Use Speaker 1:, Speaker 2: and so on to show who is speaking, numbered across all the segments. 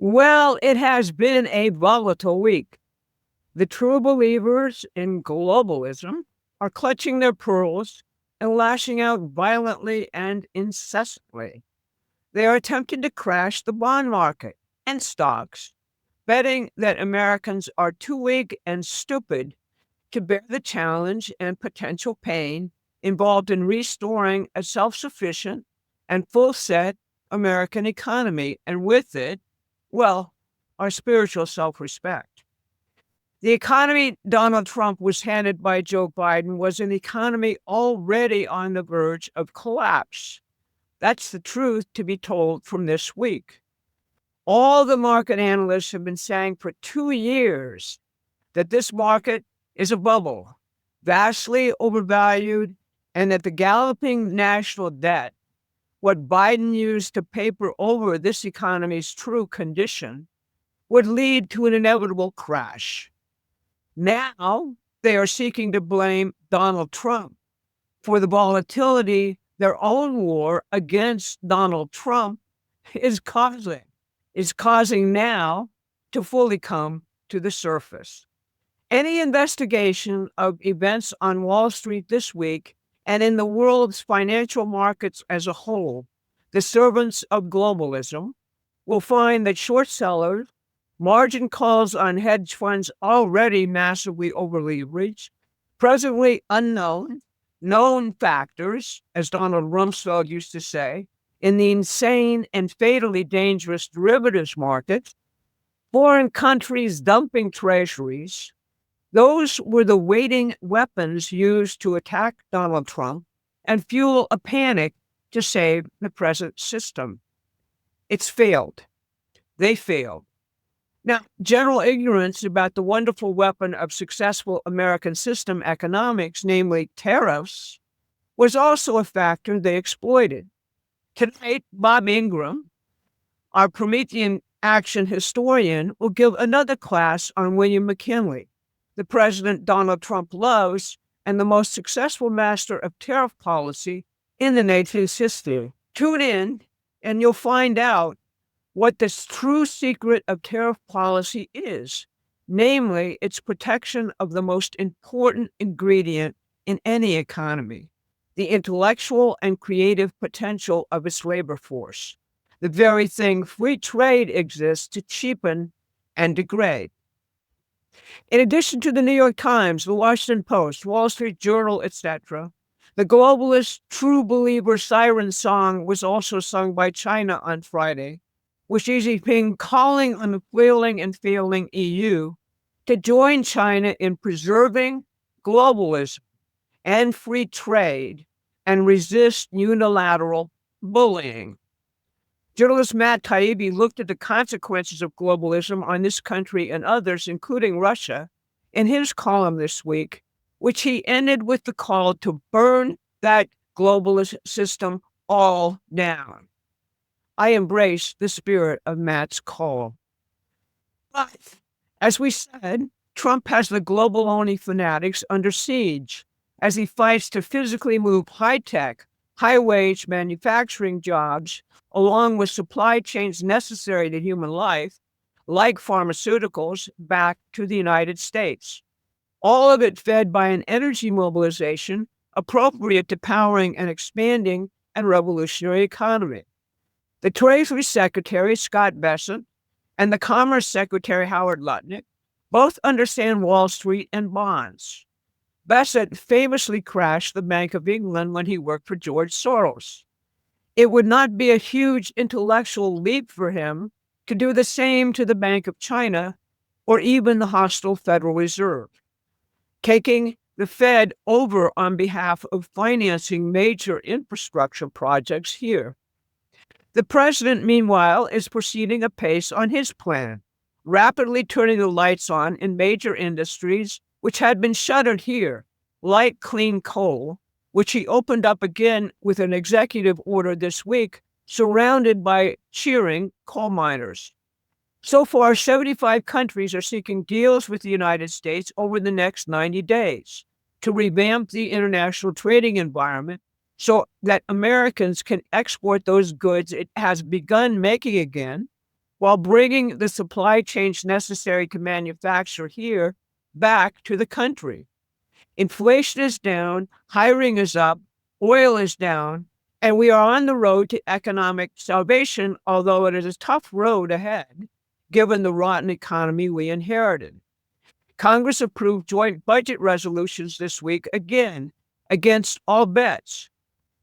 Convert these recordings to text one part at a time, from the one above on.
Speaker 1: Well, it has been a volatile week. The true believers in globalism are clutching their pearls and lashing out violently and incessantly. They are attempting to crash the bond market and stocks, betting that Americans are too weak and stupid to bear the challenge and potential pain involved in restoring a self sufficient and full set American economy, and with it, well, our spiritual self respect. The economy Donald Trump was handed by Joe Biden was an economy already on the verge of collapse. That's the truth to be told from this week. All the market analysts have been saying for 2 years that this market is a bubble, vastly overvalued, and that the galloping national debt, what Biden used to paper over this economy's true condition, would lead to an inevitable crash. Now they are seeking to blame Donald Trump for the volatility their own war against Donald Trump is causing now to fully come to the surface. Any investigation of events on Wall Street this week and in the world's financial markets as a whole, the servants of globalism, will find that short sellers, margin calls on hedge funds already massively overleveraged, presently unknown, known factors, as Donald Rumsfeld used to say, in the insane and fatally dangerous derivatives market, foreign countries dumping treasuries. Those were the waiting weapons used to attack Donald Trump and fuel a panic to save the present system. It's failed. They failed. Now, general ignorance about the wonderful weapon of successful American system economics, namely tariffs, was also a factor they exploited. Tonight, Bob Ingram, our Promethean action historian, will give another class on William McKinley, the president Donald Trump loves and the most successful master of tariff policy in the nation's history. Tune in and you'll find out what the true secret of tariff policy is, namely its protection of the most important ingredient in any economy, the intellectual and creative potential of its labor force, the very thing free trade exists to cheapen and degrade. In addition to the New York Times, the Washington Post, Wall Street Journal, etc., the globalist true believer siren song was also sung by China on Friday, with Xi Jinping calling on the flailing and failing EU to join China in preserving globalism and free trade and resist unilateral bullying. Journalist Matt Taibbi looked at the consequences of globalism on this country and others, including Russia, in his column this week, which he ended with the call to burn that globalist system all down. I embrace the spirit of Matt's call. But, as we said, Trump has the global-only fanatics under siege as he fights to physically move high-tech, high-wage manufacturing jobs along with supply chains necessary to human life, like pharmaceuticals, back to the United States. All of it fed by an energy mobilization appropriate to powering an expanding and revolutionary economy. The Treasury Secretary, Scott Bessent, and the Commerce Secretary, Howard Lutnick, both understand Wall Street and bonds. Bessent famously crashed the Bank of England when he worked for George Soros. It would not be a huge intellectual leap for him to do the same to the Bank of China or even the hostile Federal Reserve, taking the Fed over on behalf of financing major infrastructure projects here. The president, meanwhile, is proceeding apace on his plan, rapidly turning the lights on in major industries which had been shuttered here, like clean coal, which he opened up again with an executive order this week, surrounded by cheering coal miners. So far, 75 countries are seeking deals with the United States over the next 90 days to revamp the international trading environment so that Americans can export those goods it has begun making again while bringing the supply chains necessary to manufacture here back to the country. Inflation is down, hiring is up, oil is down, and we are on the road to economic salvation, although it is a tough road ahead, given the rotten economy we inherited. Congress approved joint budget resolutions this week, again, against all bets.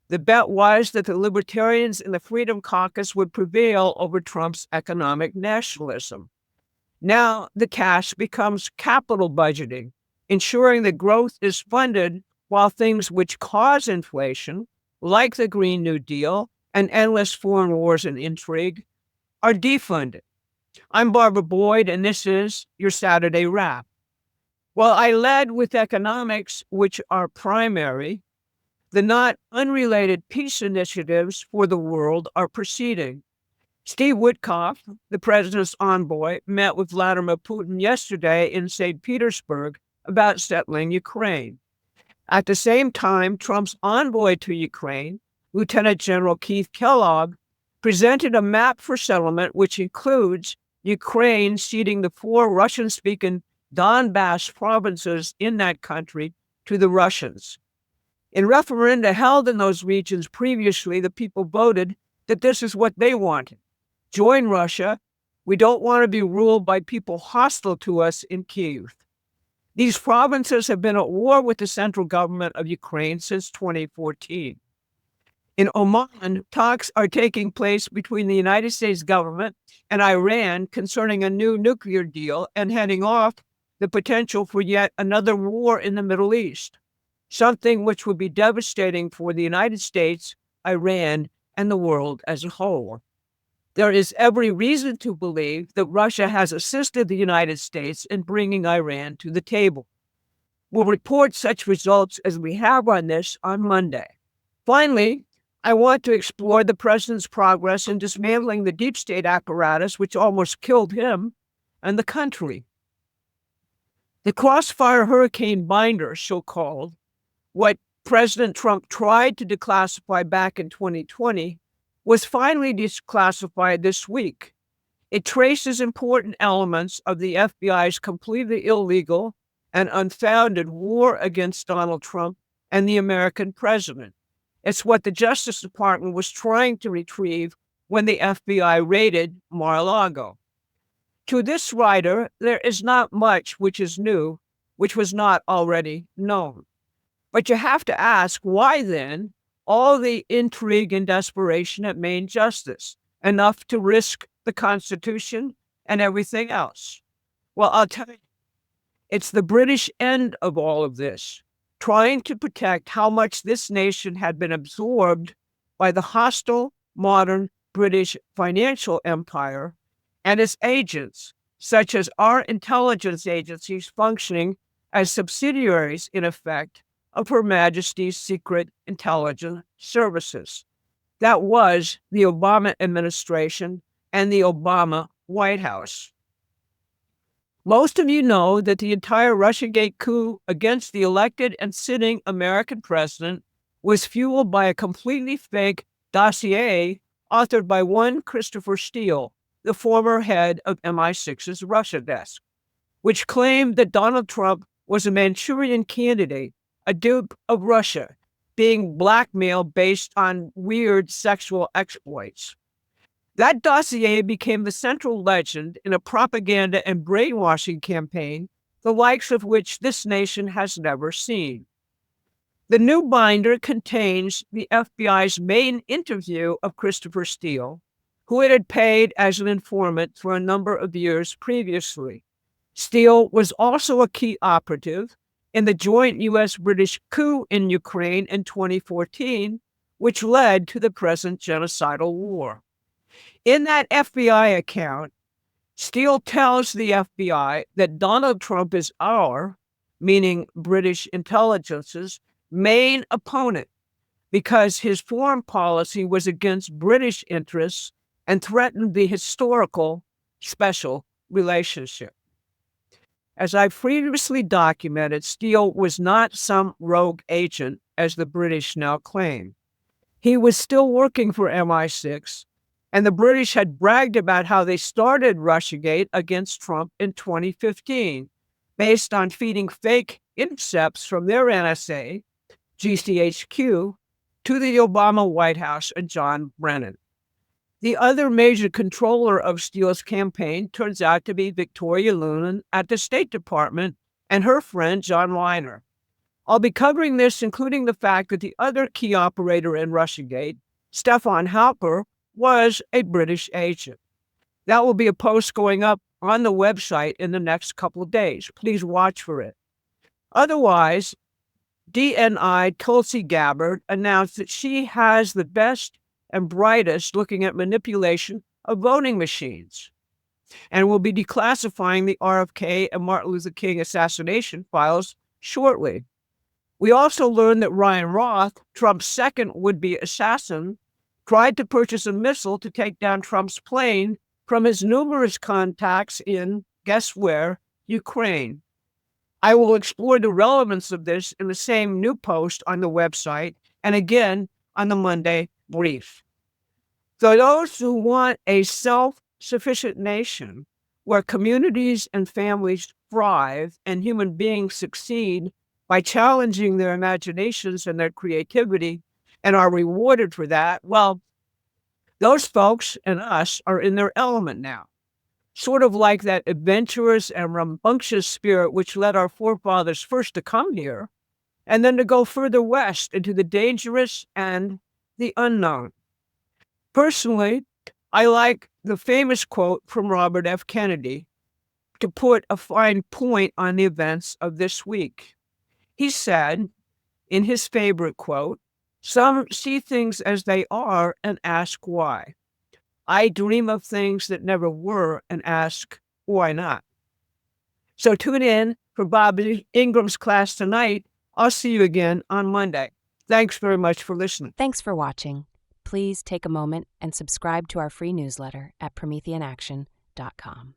Speaker 1: The bet was that the Libertarians in the Freedom Caucus would prevail over Trump's economic nationalism. Now the cash becomes capital budgeting, ensuring that growth is funded while things which cause inflation, like the Green New Deal and endless foreign wars and intrigue, are defunded. I'm Barbara Boyd, and this is your Saturday Wrap. Well, I led with economics, which are primary. The not unrelated peace initiatives for the world are proceeding. Steve Witkoff, the president's envoy, met with Vladimir Putin yesterday in St. Petersburg about settling Ukraine. At the same time, Trump's envoy to Ukraine, Lieutenant General Keith Kellogg, presented a map for settlement which includes Ukraine ceding the 4 Russian-speaking Donbass provinces in that country to the Russians. In referenda held in those regions previously, the people voted that this is what they wanted. Join Russia. We don't want to be ruled by people hostile to us in Kyiv. These provinces have been at war with the central government of Ukraine since 2014. In Oman, talks are taking place between the United States government and Iran concerning a new nuclear deal and heading off the potential for yet another war in the Middle East, something which would be devastating for the United States, Iran, and the world as a whole. There is every reason to believe that Russia has assisted the United States in bringing Iran to the table. We'll report such results as we have on this on Monday. Finally, I want to explore the president's progress in dismantling the deep state apparatus which almost killed him and the country. The crossfire hurricane binder, so-called, what President Trump tried to declassify back in 2020, was finally declassified this week. It traces important elements of the FBI's completely illegal and unfounded war against Donald Trump and the American president. It's what the Justice Department was trying to retrieve when the FBI raided Mar-a-Lago. To this writer, there is not much which is new, which was not already known. But you have to ask, why then all the intrigue and desperation at Main Justice, enough to risk the Constitution and everything else? Well, I'll tell you, it's the British end of all of this, trying to protect how much this nation had been absorbed by the hostile, modern British financial empire and its agents, such as our intelligence agencies functioning as subsidiaries, in effect, of Her Majesty's Secret Intelligence Services. That was the Obama administration and the Obama White House. Most of you know that the entire Russiagate coup against the elected and sitting American president was fueled by a completely fake dossier authored by one Christopher Steele, the former head of MI6's Russia desk, which claimed that Donald Trump was a Manchurian candidate, a dupe of Russia, being blackmailed based on weird sexual exploits. That dossier became the central legend in a propaganda and brainwashing campaign, the likes of which this nation has never seen. The new binder contains the FBI's main interview of Christopher Steele, who it had paid as an informant for a number of years previously. Steele was also a key operative in the joint U.S.-British coup in Ukraine in 2014, which led to the present genocidal war. In that FBI account, Steele tells the FBI that Donald Trump is our, meaning British intelligence's, main opponent because his foreign policy was against British interests and threatened the historical special relationship. As I previously documented, Steele was not some rogue agent, as the British now claim. He was still working for MI6 And the British had bragged about how they started Russiagate against Trump in 2015, based on feeding fake intercepts from their NSA, GCHQ, to the Obama White House and John Brennan. The other major controller of Steele's campaign turns out to be Victoria Nuland at the State Department and her friend John Weiner. I'll be covering this, including the fact that the other key operator in Russiagate, Stefan Halper, was a British agent. That will be a post going up on the website in the next couple of days. Please watch for it. Otherwise, DNI Tulsi Gabbard announced that she has the best and brightest looking at manipulation of voting machines and will be declassifying the RFK and Martin Luther King assassination files shortly. We also learned that Ryan Roth, Trump's second would-be assassin, tried to purchase a missile to take down Trump's plane from his numerous contacts in, guess where, Ukraine. I will explore the relevance of this in the same new post on the website and again on the Monday brief. So those who want a self-sufficient nation where communities and families thrive and human beings succeed by challenging their imaginations and their creativity and are rewarded for that, well, those folks and us are in their element now. Sort of like that adventurous and rambunctious spirit which led our forefathers first to come here and then to go further west into the dangerous and the unknown. Personally, I like the famous quote from Robert F. Kennedy to put a fine point on the events of this week. He said, in his favorite quote, "Some see things as they are and ask why. I dream of things that never were and ask, why not?" So tune in for Bob Ingram's class tonight. I'll see you again on Monday. Thanks very much for listening.
Speaker 2: Thanks for watching. Please take a moment and subscribe to our free newsletter at prometheanaction.com.